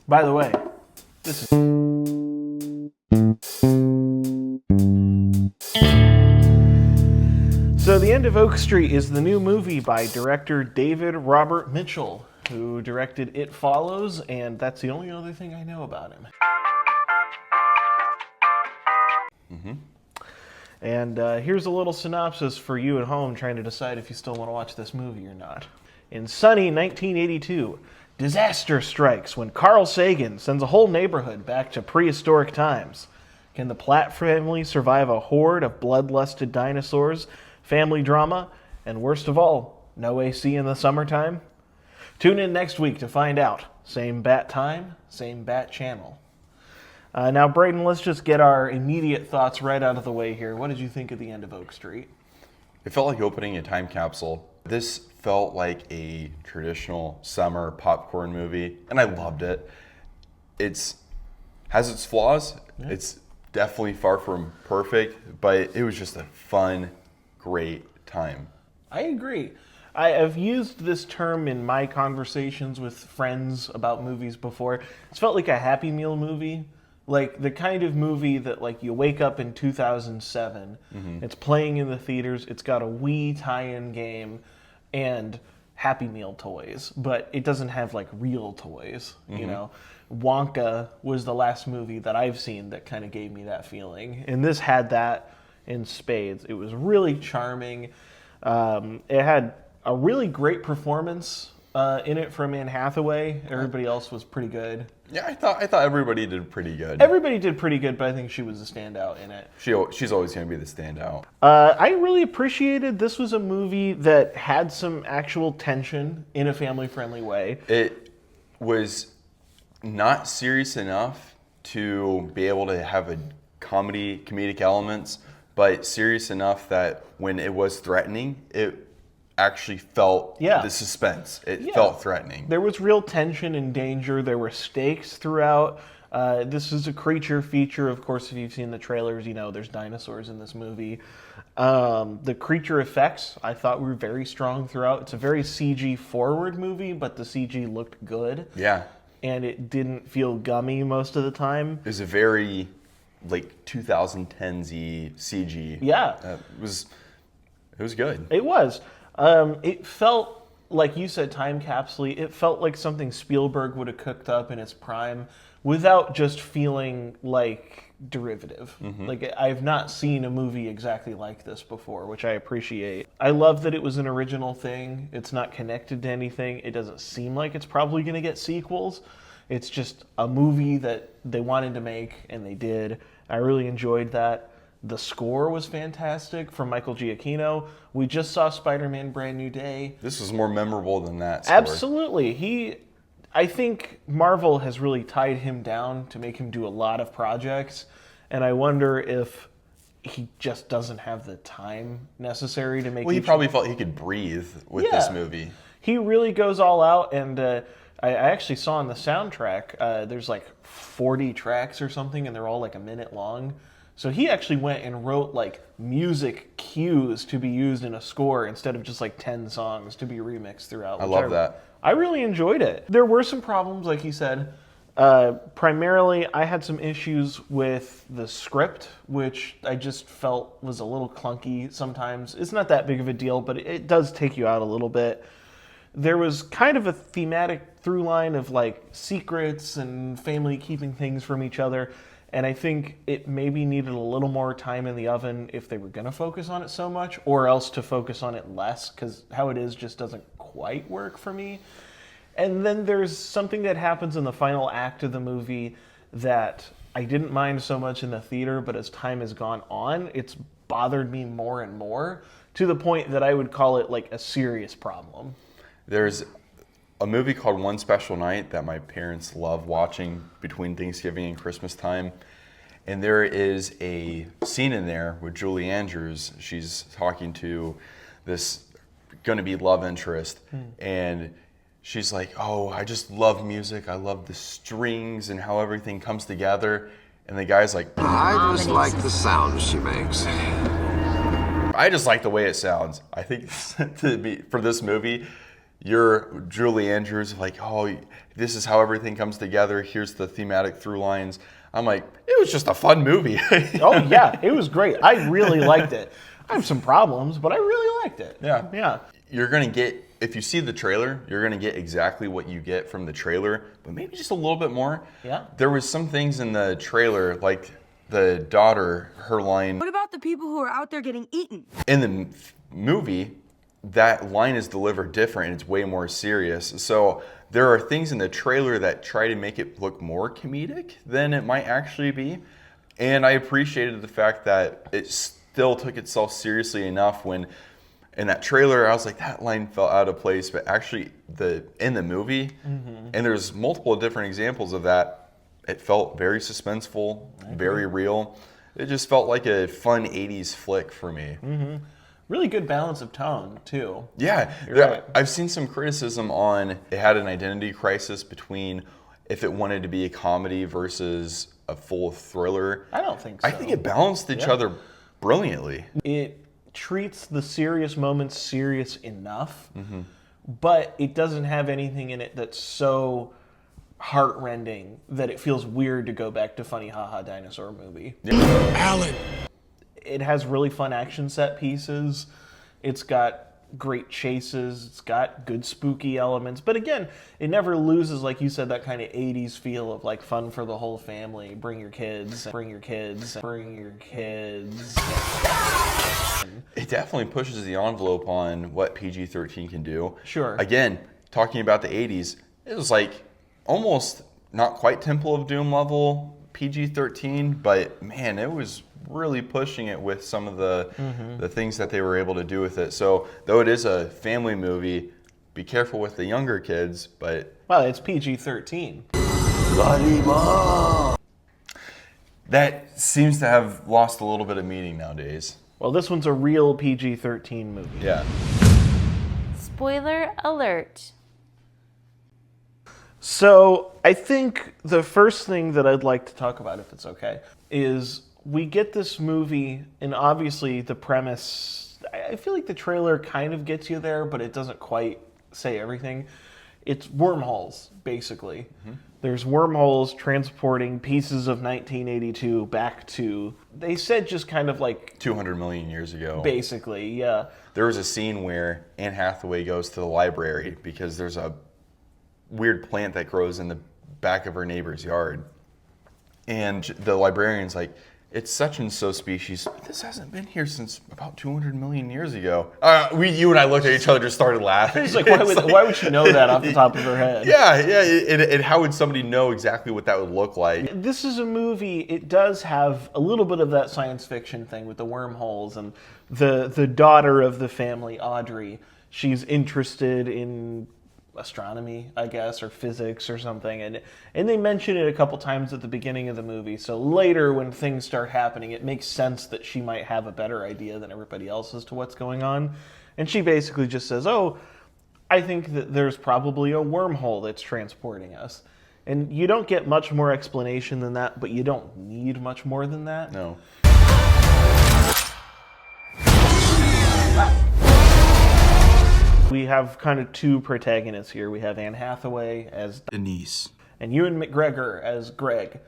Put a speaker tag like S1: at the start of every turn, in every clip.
S1: By the way, this is... So The End of Oak Street is the new movie by director David Robert Mitchell, who directed It Follows, and that's the only other thing I know about him. And here's a little synopsis for you at home trying to decide if you still want to watch this movie or not. In sunny 1982, disaster strikes when Carl Sagan sends a whole neighborhood back to prehistoric times. Can the Platt family survive a horde of bloodlusted dinosaurs, family drama, and worst of all, no AC in the summertime? Tune in next week to find out. Same bat time, same bat channel. Now, Braden, let's just get our immediate thoughts right out of the way here. What did you think of The End of Oak Street?
S2: It felt like opening a time capsule. This felt like a traditional summer popcorn movie, and I loved it. It has its flaws. Yeah. It's definitely far from perfect, but it was just a fun, great time.
S1: I agree. I have used this term in my conversations with friends about movies before. It's felt like a Happy Meal movie. Like the kind of movie that like you wake up in 2007, it's playing in the theaters, it's got a Wii tie-in game and Happy Meal toys, but it doesn't have like real toys, you know? Wonka was the last movie that I've seen that kind of gave me that feeling. And this had that in spades. It was really charming. It had a really great performance in it from Anne Hathaway. Everybody else was pretty good.
S2: Yeah, I thought everybody did pretty good.
S1: Everybody did pretty good, but I think she was the standout in it.
S2: She's always going to be the standout.
S1: I really appreciated this was a movie that had some actual tension in a family-friendly way.
S2: It was not serious enough to be able to have a comedic elements, but serious enough that when it was threatening, it actually felt the suspense. It felt threatening.
S1: There was real tension and danger. There were stakes throughout. This is a creature feature. Of course, if you've seen the trailers, you know there's dinosaurs in this movie. The creature effects, I thought, were very strong throughout. It's a very CG-forward movie, but the CG looked good.
S2: Yeah. And
S1: it didn't feel gummy most of the time.
S2: It was a very, like, 2010s-y CG.
S1: Yeah.
S2: It was good.
S1: It was. It felt, like you said, time capsule. It felt like something Spielberg would have cooked up in its prime without just feeling like derivative. Like, I've not seen a movie exactly like this before, which I appreciate. I love that it was an original thing. It's not connected to anything. It doesn't seem like it's probably going to get sequels. It's just a movie that they wanted to make, and they did. I really enjoyed that. The score was fantastic from Michael Giacchino. We just saw Spider-Man Brand New Day.
S2: This was more memorable than that score.
S1: Absolutely. I think Marvel has really tied him down to make him do a lot of projects, and I wonder if he just doesn't have the time necessary to make.
S2: Well, he probably felt he could breathe with this movie.
S1: He really goes all out, and I actually saw on the soundtrack, there's like 40 tracks or something, and they're all like a minute long. So he actually went and wrote like music cues to be used in a score instead of just like 10 songs to be remixed throughout.
S2: I love that.
S1: I really enjoyed it. There were some problems, like he said. Primarily, I had some issues with the script, which I just felt was a little clunky sometimes. It's not that big of a deal, but it does take you out a little bit. There was kind of a thematic through line of like secrets and family keeping things from each other. And I think it maybe needed a little more time in the oven if they were going to focus on it so much, or else to focus on it less, because how it is just doesn't quite work for me. And then there's something that happens in the final act of the movie that I didn't mind so much in the theater, but as time has gone on, it's bothered me more and more, to the point that I would call it like a serious problem.
S2: There's a movie called One Special Night that my parents love watching between Thanksgiving and Christmas time. And there is a scene in there with Julie Andrews. She's talking to this gonna-be love interest. And she's like, oh, I just love music. I love the strings and how everything comes together. And the guy's like,
S3: I just like the sounds she makes.
S2: I just like the way it sounds. I think for this movie, You're Julie Andrews, like, oh, this is how everything comes together. Here's the thematic through lines. I'm like, it was just a fun movie.
S1: Oh yeah, it was great. I really liked it. I have some problems, but I really liked it.
S2: Yeah. You're gonna get, if you see the trailer, you're gonna get exactly what you get from the trailer, but maybe just a little bit more.
S1: Yeah.
S2: There was some things in the trailer, like the daughter, her line.
S4: What about the people who are out there getting eaten?
S2: In the movie, that line is delivered different and it's way more serious. So there are things in the trailer that try to make it look more comedic than it might actually be. And I appreciated the fact that it still took itself seriously enough when in that trailer I was like, that line felt out of place, but actually in the movie, and there's multiple different examples of that, it felt very suspenseful, very real. It just felt like a fun 80s flick for me.
S1: Really good balance of tone too.
S2: Yeah,
S1: right.
S2: I've seen some criticism on it had an identity crisis between if it wanted to be a comedy versus a full thriller.
S1: I don't think so.
S2: I think it balanced each other brilliantly.
S1: It treats the serious moments serious enough, but it doesn't have anything in it that's so heartrending that it feels weird to go back to funny haha dinosaur movie.
S3: Alan!
S1: It has really fun action set pieces. It's got great chases. It's got good spooky elements. But again, it never loses, like you said, that kind of 80s feel of like fun for the whole family. Bring your kids, bring your kids, bring your kids.
S2: It definitely pushes the envelope on what PG-13 can do.
S1: Sure.
S2: Again, talking about the 80s, it was like almost not quite Temple of Doom level PG-13, but man, it was really pushing it with some of the things that they were able to do with it. So though it is a family movie, be careful with the younger kids, but...
S1: Well, it's PG-13.
S2: That seems to have lost a little bit of meaning nowadays.
S1: Well, this one's a real PG-13 movie.
S2: Yeah.
S5: Spoiler alert.
S1: So I think the first thing that I'd like to talk about, if it's okay, is we get this movie, and obviously the premise, I feel like the trailer kind of gets you there, but it doesn't quite say everything. It's wormholes, basically. There's wormholes transporting pieces of 1982 back to, they said just kind of like...
S2: 200 million years ago.
S1: Basically, yeah.
S2: There was a scene where Anne Hathaway goes to the library because there's a weird plant that grows in the back of her neighbor's yard. And the librarian's like, it's such and so species, but this hasn't been here since about 200 million years ago. You and I looked at each other, just started laughing.
S1: It's like, why would she know that off the top of her head?
S2: Yeah. And how would somebody know exactly what that would look like?
S1: This is a movie, it does have a little bit of that science fiction thing with the wormholes, and the daughter of the family, Audrey, she's interested in astronomy, I guess, or physics or something, and they mention it a couple times at the beginning of the movie, so later when things start happening, it makes sense that she might have a better idea than everybody else as to what's going on, and she basically just says, oh, I think that there's probably a wormhole that's transporting us. And you don't get much more explanation than that, but you don't need much more than that.
S2: No.
S1: We have kind of two protagonists here. We have Anne Hathaway as
S2: Denise.
S1: and Ewan McGregor as Greg.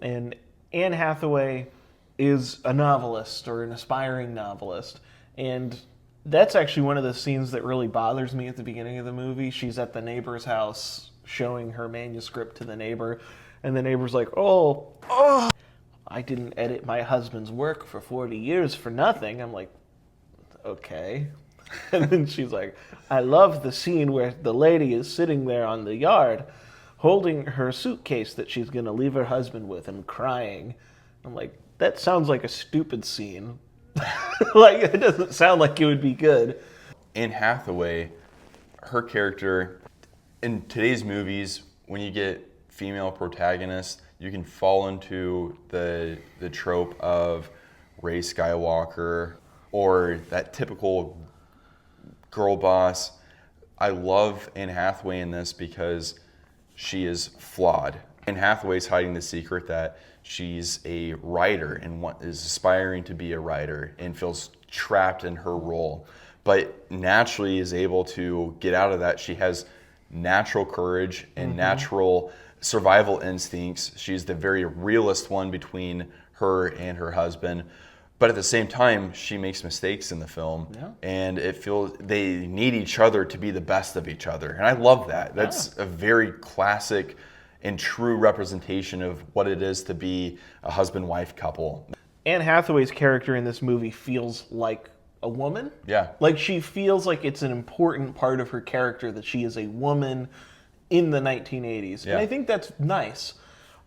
S1: And Anne Hathaway is a novelist or an aspiring novelist. And that's actually one of the scenes that really bothers me at the beginning of the movie. She's at the neighbor's house showing her manuscript to the neighbor. And the neighbor's like, oh, I didn't edit my husband's work for 40 years for nothing. I'm like, okay. And then she's like, I love the scene where the lady is sitting there on the yard holding her suitcase that she's going to leave her husband with and crying. I'm like, that sounds like a stupid scene. Like, it doesn't sound like it would be good.
S2: Anne Hathaway, her character, in today's movies, when you get female protagonists, you can fall into the trope of Rey Skywalker or that typical girl boss. I love Anne Hathaway in this because she is flawed. Anne Hathaway's hiding the secret that she's a writer and is aspiring to be a writer and feels trapped in her role. but naturally is able to get out of that. She has natural courage and natural survival instincts. She's the very realist one between her and her husband. But at the same time, she makes mistakes in the film, and it feels they need each other to be the best of each other. And I love that. That's a very classic and true representation of what it is to be a husband-wife couple.
S1: Anne Hathaway's character in this movie feels like a woman.
S2: Yeah.
S1: Like she feels like it's an important part of her character that she is a woman in the 1980s.
S2: Yeah.
S1: And I think that's nice.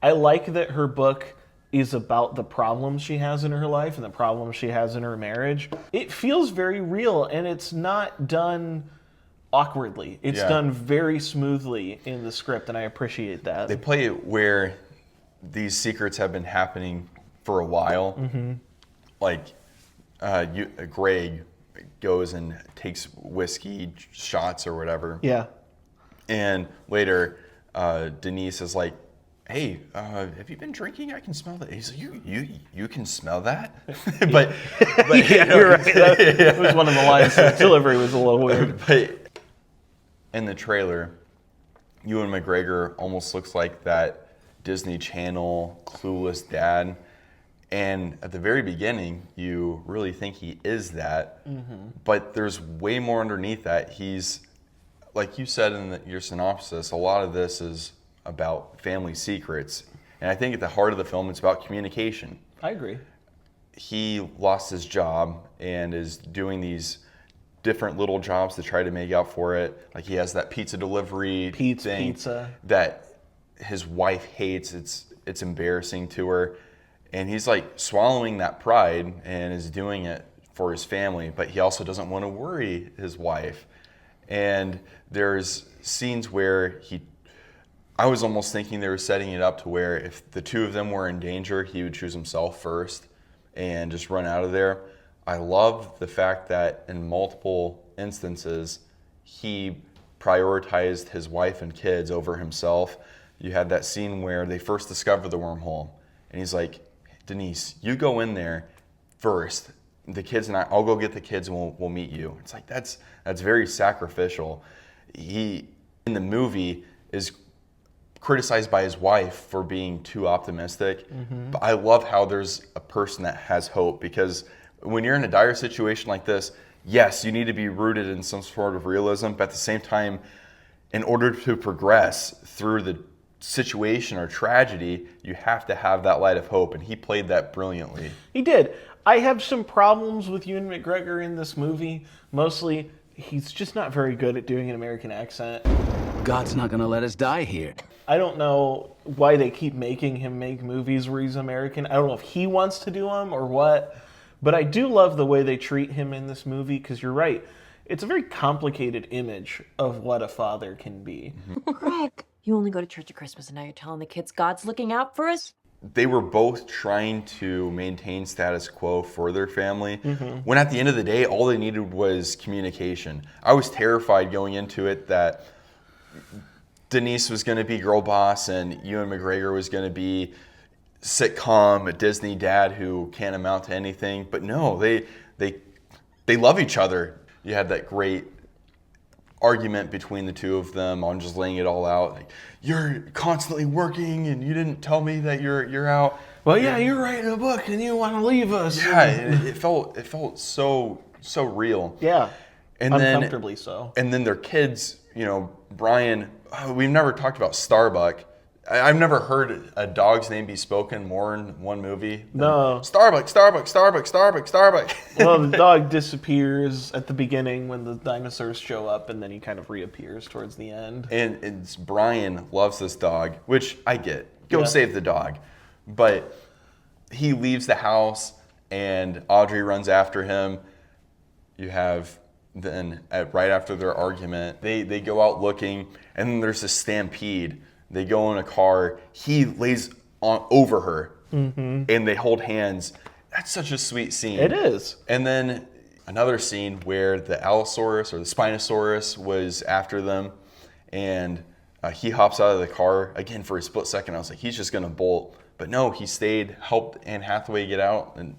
S1: I like that her book is about the problems she has in her life and the problems she has in her marriage. It feels very real, and it's not done awkwardly. It's done very smoothly in the script, and I appreciate that.
S2: They play it where these secrets have been happening for a while. Like Greg goes and takes whiskey shots or whatever.
S1: Yeah.
S2: And later, Denise is like, "Hey, have you been drinking? I can smell that." He's like, "You can smell that?" but
S1: Yeah, you're right. That was one of the lines. The delivery was a little weird.
S2: But in the trailer, Ewan McGregor almost looks like that Disney Channel clueless dad. And at the very beginning, you really think he is that. But there's way more underneath that. He's, like you said in your synopsis, a lot of this is about family secrets. And I think at the heart of the film, it's about communication.
S1: I agree.
S2: He lost his job and is doing these different little jobs to try to make out for it. Like he has that pizza delivery
S1: Pizza.
S2: that his wife hates. It's embarrassing to her. And he's like swallowing that pride and is doing it for his family, but he also doesn't want to worry his wife. And there's scenes where I was almost thinking they were setting it up to where if the two of them were in danger, he would choose himself first and just run out of there. I love the fact that in multiple instances, he prioritized his wife and kids over himself. You had that scene where they first discover the wormhole, and he's like, "Denise, you go in there first. The kids and I'll go get the kids and we'll meet you." It's like that's very sacrificial. He in the movie is criticized by his wife for being too optimistic. But I love how there's a person that has hope, because when you're in a dire situation like this, yes, you need to be rooted in some sort of realism, but at the same time, in order to progress through the situation or tragedy, you have to have that light of hope, and he played that brilliantly.
S1: He did. I have some problems with Ewan McGregor in this movie. Mostly, he's just not very good at doing an American accent.
S5: God's not gonna let us die here.
S1: I don't know why they keep making him make movies where he's American. I don't know if he wants to do them or what, but I do love the way they treat him in this movie, because you're right. It's a very complicated image of what a father can be.
S6: Greg, you only go to church at Christmas and now you're telling the kids God's looking out for us?
S2: They were both trying to maintain status quo for their family, when at the end of the day, all they needed was communication. I was terrified going into it that Denise was going to be girl boss and Ewan McGregor was going to be sitcom, a Disney dad who can't amount to anything. But no, they love each other. You had that great argument between the two of them on just laying it all out. Like, "You're constantly working and you didn't tell me that you're out."
S1: Well, yeah, you're writing a book and you want to leave us.
S2: Yeah, it felt so real.
S1: Yeah,
S2: And
S1: uncomfortably so.
S2: And then their kids, Brian, we've never talked about Starbuck. I've never heard a dog's name be spoken more in one movie.
S1: No.
S2: Starbuck.
S1: Well, the dog disappears at the beginning when the dinosaurs show up, and then he kind of reappears towards the end.
S2: And Brian loves this dog, which I get. Go
S1: Yeah.
S2: save the dog. But he leaves the house, and Audrey runs after him. You have then, right after their argument, they go out looking, and then there's a stampede. They go in a car. He lays over her, and they hold hands. That's such a sweet scene.
S1: It is.
S2: And then another scene where the Allosaurus or the Spinosaurus was after them, and he hops out of the car. Again, for a split second, I was like, he's just going to bolt. But no, he stayed, helped Anne Hathaway get out. And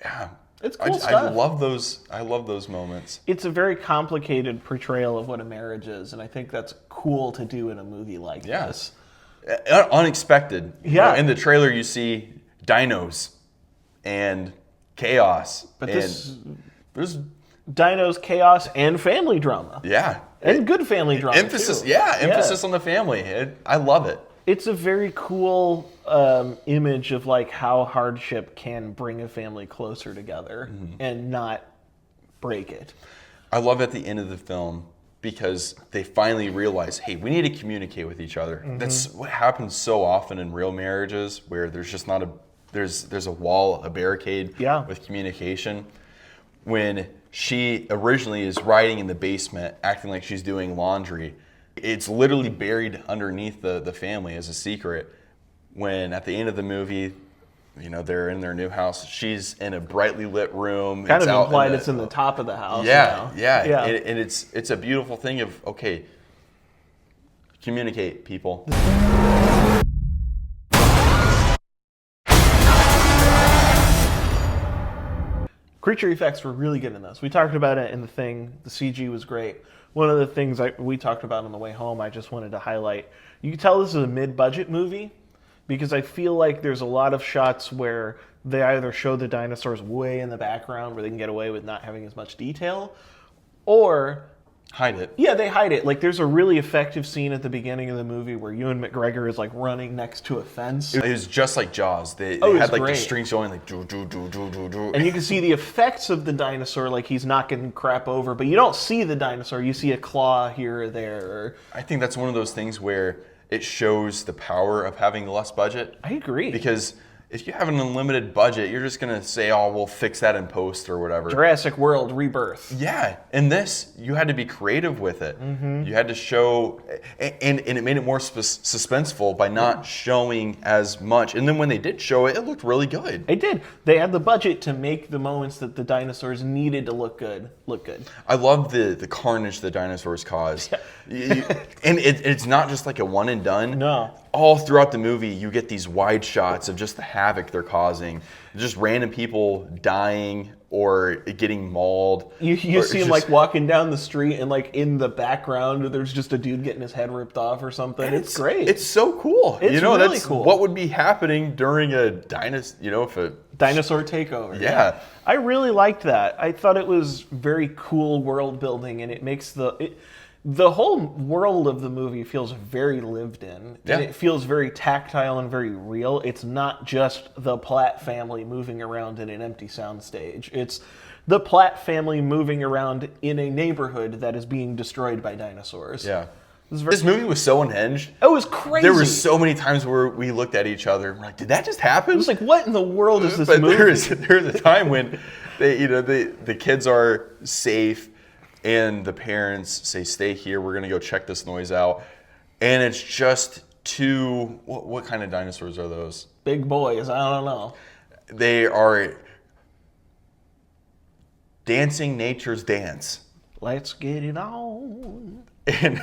S2: yeah,
S1: It's cool
S2: I
S1: stuff.
S2: love those. I love those moments.
S1: It's a very complicated portrayal of what a marriage is, and I think that's cool to do in a movie like this.
S2: Unexpected.
S1: Yeah.
S2: In the trailer, you see dinos and chaos.
S1: But
S2: there's
S1: dinos, chaos, and family drama.
S2: yeah.
S1: And good family drama,
S2: Emphasis,
S1: too.
S2: emphasis on the family. I love it.
S1: It's a very cool image of like how hardship can bring a family closer together and not break it.
S2: I love at the end of the film because they finally realize, hey, we need to communicate with each other. That's what happens so often in real marriages, where there's just not there's a wall, a barricade with communication. When she originally is riding in the basement, acting like she's doing laundry, it's literally buried underneath the family as a secret. When at the end of the movie, they're in their new house, she's in a brightly lit room.
S1: Kind of implied it's in the top of the house.
S2: Yeah.
S1: And
S2: it's a beautiful thing of, okay, communicate, people.
S1: creature effects were really good in this. We talked about it in The Thing. The CG was great. One of the things we talked about on the way home, I just wanted to highlight. You can tell this is a mid-budget movie because I feel like there's a lot of shots where they either show the dinosaurs way in the background where they can get away with not having as much detail, or
S2: hide it.
S1: Yeah, they hide it. Like, there's a really effective scene at the beginning of the movie where Ewan McGregor is like running next to a fence.
S2: It was just like Jaws. They
S1: it was
S2: had like
S1: great.
S2: the strings going like do do do do do do.
S1: And you can see the effects of the dinosaur, like he's knocking crap over, but you don't see the dinosaur. You see a claw here or there.
S2: I think that's one of those things where it shows the power of having less budget.
S1: I agree.
S2: Because if you have an unlimited budget, you're just going to say, oh, we'll fix that in post or whatever.
S1: Jurassic World Rebirth.
S2: Yeah. In this, you had to be creative with it. Mm-hmm. You had to show, and it made it more suspenseful by not showing as much. And then when they did show it, it looked really good.
S1: It did. They had the budget to make the moments that the dinosaurs needed to look good.
S2: I love the carnage the dinosaurs cause. Yeah. And it's not just like a one and done.
S1: No.
S2: All throughout the movie, you get these wide shots of just the havoc they're causing. Just random people dying or getting mauled.
S1: You see them like walking down the street and like in the background there's just a dude getting his head ripped off or something. It's great.
S2: It's so cool.
S1: It's really cool.
S2: What would be happening during a dinosaur
S1: takeover.
S2: Yeah.
S1: I really liked that. I thought it was very cool world building, and it makes the whole world of the movie feels very lived in.
S2: Yeah.
S1: And it feels very tactile and very real. It's not just the Platt family moving around in an empty soundstage. It's the Platt family moving around in a neighborhood that is being destroyed by dinosaurs.
S2: Yeah. This movie was so unhinged.
S1: It was crazy.
S2: There were so many times where we looked at each other and we're like, did that just happen?
S1: It was like, what in the world is this
S2: but
S1: movie?
S2: There's a time when the kids are safe and the parents say, stay here, we're going to go check this noise out. And it's just two, what kind of dinosaurs are those?
S1: Big boys, I don't know.
S2: They are dancing nature's dance.
S1: Let's get it on.
S2: And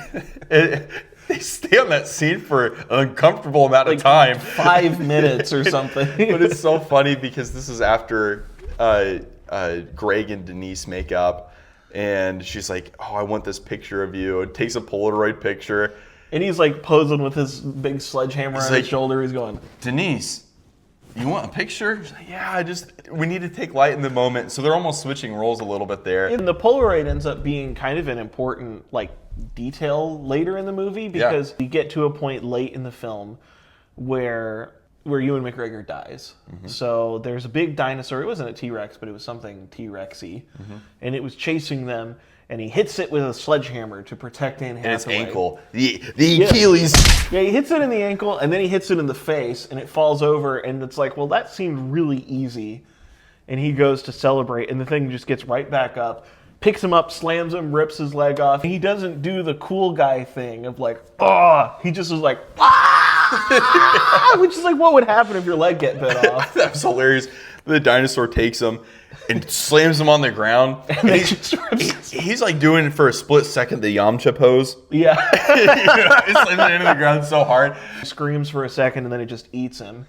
S2: they stay on that scene for an uncomfortable amount of time.
S1: 5 minutes or something.
S2: But it's so funny because this is after Greg and Denise make up. And she's like, oh, I want this picture of you. And takes a Polaroid picture.
S1: And he's like posing with his big sledgehammer on his shoulder. He's going,
S2: Denise, you want a picture? She's like, yeah, we need to take light in the moment. So they're almost switching roles a little bit there.
S1: And the Polaroid ends up being kind of an important detail later in the movie because we get to a point late in the film where Ewan McGregor dies. Mm-hmm. So there's a big dinosaur. It wasn't a T-Rex, but it was something T-Rexy. Mm-hmm. And it was chasing them, and he hits it with a sledgehammer to protect Anne Hathaway.
S2: And its ankle. The Achilles.
S1: Yeah, he hits it in the ankle, and then he hits it in the face, and it falls over, and it's like, well, that seemed really easy. And he goes to celebrate, and the thing just gets right back up, picks him up, slams him, rips his leg off. He doesn't do the cool guy thing of like, oh, he just was like, ah! Which is like what would happen if your leg get bit off.
S2: That was hilarious. The dinosaur takes him and slams him on the ground. And he's like doing it for a split second, the Yamcha pose.
S1: Yeah.
S2: He slams it into the ground so hard.
S1: He screams for a second and then it just eats him.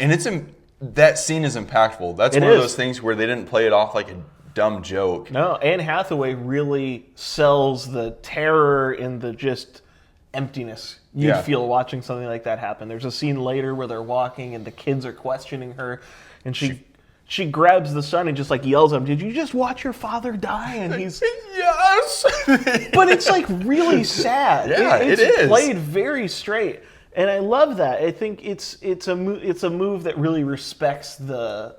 S2: And that scene is impactful. That's
S1: It
S2: one of
S1: is.
S2: those things where they didn't play it off like a dumb joke.
S1: No, Anne Hathaway really sells the terror and the just emptiness you'd
S2: Yeah.
S1: feel watching something like that happen. There's a scene later where they're walking and the kids are questioning her, and she grabs the son and just like yells at him, "Did you just watch your father die?" And he's
S2: Yes!
S1: but it's like really sad.
S2: Yeah,
S1: it's
S2: it is.
S1: played very straight, and I love that. I think it's a move that really respects the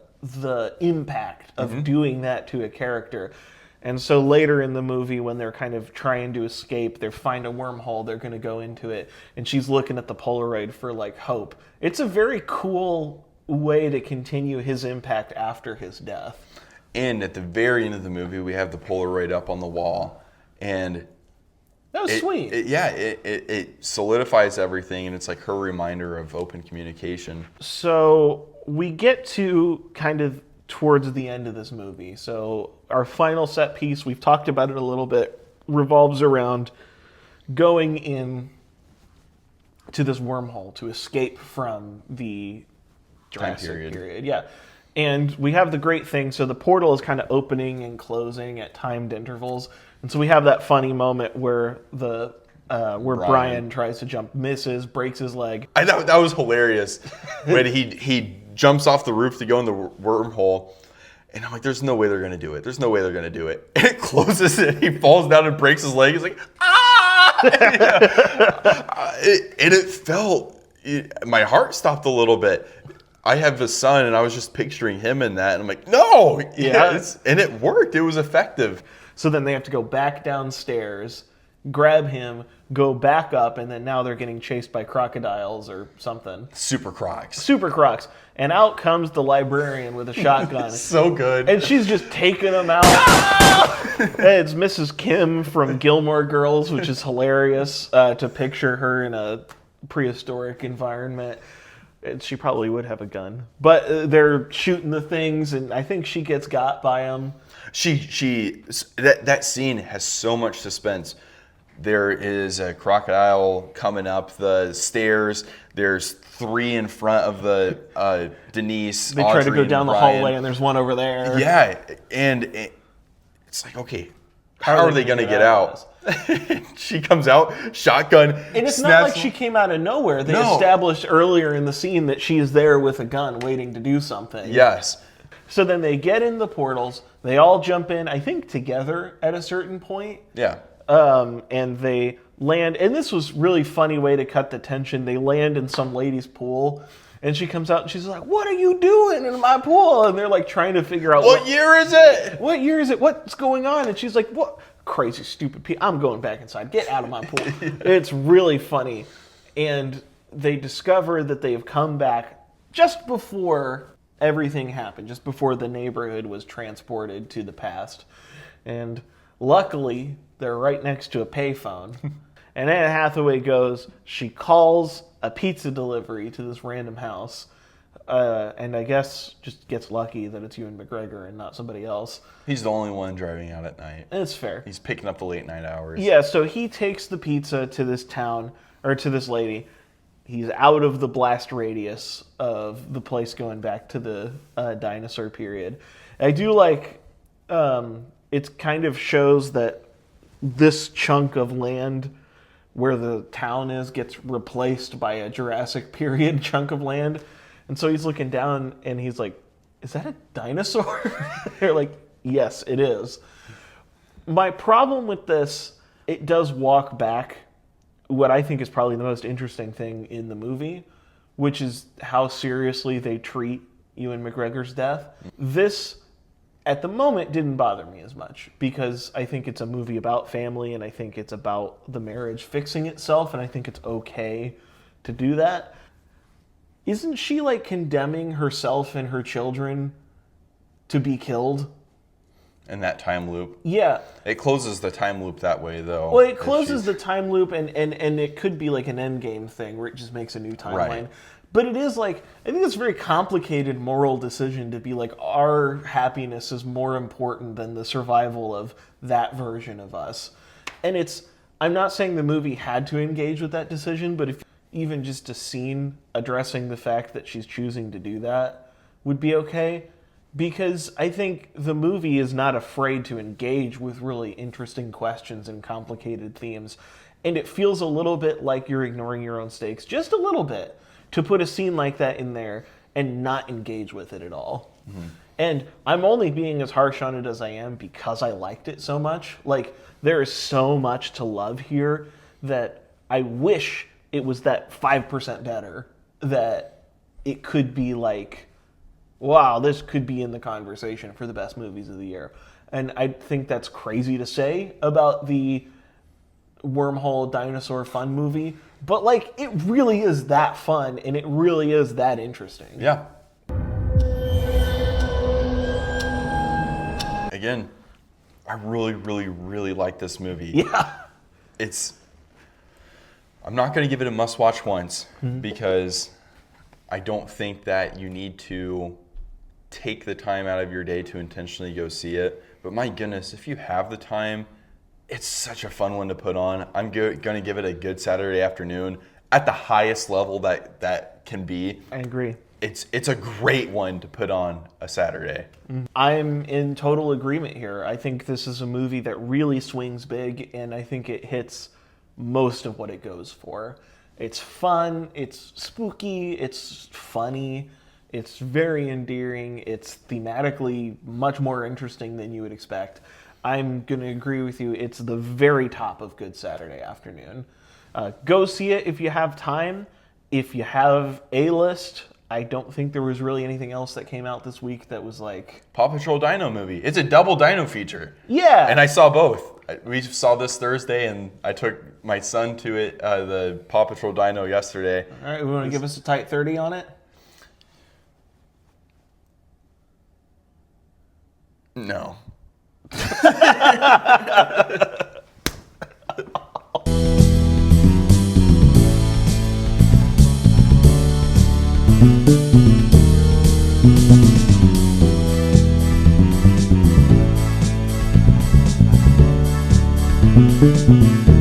S1: impact of doing that to a character. And so later in the movie, when they're kind of trying to escape, they find a wormhole, they're going to go into it, and she's looking at the Polaroid for like hope. It's a very cool way to continue his impact after his death.
S2: And at the very end of the movie, we have the Polaroid up on the wall, and
S1: That was sweet.
S2: It solidifies everything, and it's like her reminder of open communication.
S1: So we get to kind of towards the end of this movie. So our final set piece, we've talked about it a little bit, revolves around going in to this wormhole to escape from the Jurassic period. Yeah. And we have the great thing, so the portal is kind of opening and closing at timed intervals. And so we have that funny moment where Brian tries to jump, misses, breaks his leg.
S2: I thought that was hilarious when he jumps off the roof to go in the wormhole, and I'm like, "There's no way they're gonna do it. There's no way they're gonna do it." And it closes, and he falls down and breaks his leg. He's like, "Ah!" My heart stopped a little bit. I have a son, and I was just picturing him in that, and I'm like, "No, yes," and it worked. It was effective.
S1: So then they have to go back downstairs, grab him, go back up, and then now they're getting chased by crocodiles or something.
S2: Super Crocs.
S1: Super Crocs. And out comes the librarian with a shotgun.
S2: So good.
S1: And she's just taking them out. It's Mrs. Kim from Gilmore Girls, which is hilarious to picture her in a prehistoric environment. And she probably would have a gun. But they're shooting the things, and I think she gets got by them.
S2: That scene has so much suspense. There is a crocodile coming up the stairs. There's 3 in front of the Denise.
S1: They try to
S2: Audrey,
S1: go down
S2: and
S1: the
S2: Brian.
S1: hallway, and there's one over there.
S2: Yeah, and it's like, okay, how are they going to get out? She comes out, shotgun.
S1: And it's not
S2: snaps-
S1: like she came out of nowhere. They
S2: No.
S1: established earlier in the scene that she is there with a gun waiting to do something.
S2: Yes.
S1: So then they get in the portals. They all jump in, I think, together at a certain point.
S2: Yeah.
S1: And they land. And this was really funny way to cut the tension. They land in some lady's pool. And she comes out and she's like, "What are you doing in my pool?" And they're like trying to figure out
S2: What year is it?
S1: What year is it? What's going on? And she's like, "What crazy, stupid people. I'm going back inside. Get out of my pool." It's really funny. And they discover that they have come back just before everything happened, just before the neighborhood was transported to the past. And luckily, they're right next to a payphone. And Anne Hathaway goes, she calls a pizza delivery to this random house. And I guess just gets lucky that it's Ewan McGregor and not somebody else.
S2: He's the only one driving out at night.
S1: And it's fair.
S2: He's picking up the late night hours.
S1: Yeah, so he takes the pizza to this town, or to this lady. He's out of the blast radius of the place going back to the dinosaur period. I do like, it kind of shows that this chunk of land where the town is gets replaced by a Jurassic period chunk of land. And so he's looking down and he's like, "Is that a dinosaur?" They're like, "Yes, it is." My problem with this, it does walk back what I think is probably the most interesting thing in the movie, which is how seriously they treat Ewan McGregor's death. This, at the moment, didn't bother me as much because I think it's a movie about family and I think it's about the marriage fixing itself, and I think it's okay to do that. Isn't she like condemning herself and her children to be killed?
S2: In that time loop.
S1: Yeah.
S2: It closes the time loop that way, though.
S1: Well, it closes the time loop, and it could be like an endgame thing where it just makes a new timeline.
S2: Right.
S1: But it is like, I think it's a very complicated moral decision to be like, our happiness is more important than the survival of that version of us. And I'm not saying the movie had to engage with that decision, but if even just a scene addressing the fact that she's choosing to do that would be okay, because I think the movie is not afraid to engage with really interesting questions and complicated themes. And it feels a little bit like you're ignoring your own stakes, just a little bit, to put a scene like that in there and not engage with it at all. And I'm only being as harsh on it as I am because I liked it so much. Like, there is so much to love here that I wish it was that 5% better, that it could be like, wow, this could be in the conversation for the best movies of the year. And I think that's crazy to say about the wormhole dinosaur fun movie, but like, it really is that fun and it really is that interesting.
S2: Yeah. Again, I really, really, really like this movie.
S1: Yeah.
S2: I'm not going to give it a must-watch once because I don't think that you need to take the time out of your day to intentionally go see it. But my goodness, if you have the time, it's such a fun one to put on. I'm going to give it a good Saturday afternoon at the highest level that can be.
S1: I agree.
S2: It's a great one to put on a Saturday.
S1: I'm in total agreement here. I think this is a movie that really swings big, and I think it hits most of what it goes for. It's fun, it's spooky, it's funny, it's very endearing, it's thematically much more interesting than you would expect. I'm going to agree with you. It's the very top of good Saturday afternoon. Go see it if you have time. If you have a list, I don't think there was really anything else that came out this week that was like...
S2: Paw Patrol Dino movie. It's a double dino feature.
S1: Yeah.
S2: And I saw both. We saw this Thursday, and I took my son to it, the Paw Patrol Dino yesterday.
S1: All right, we want to give us a tight 30 on it?
S2: No.
S7: Thank you.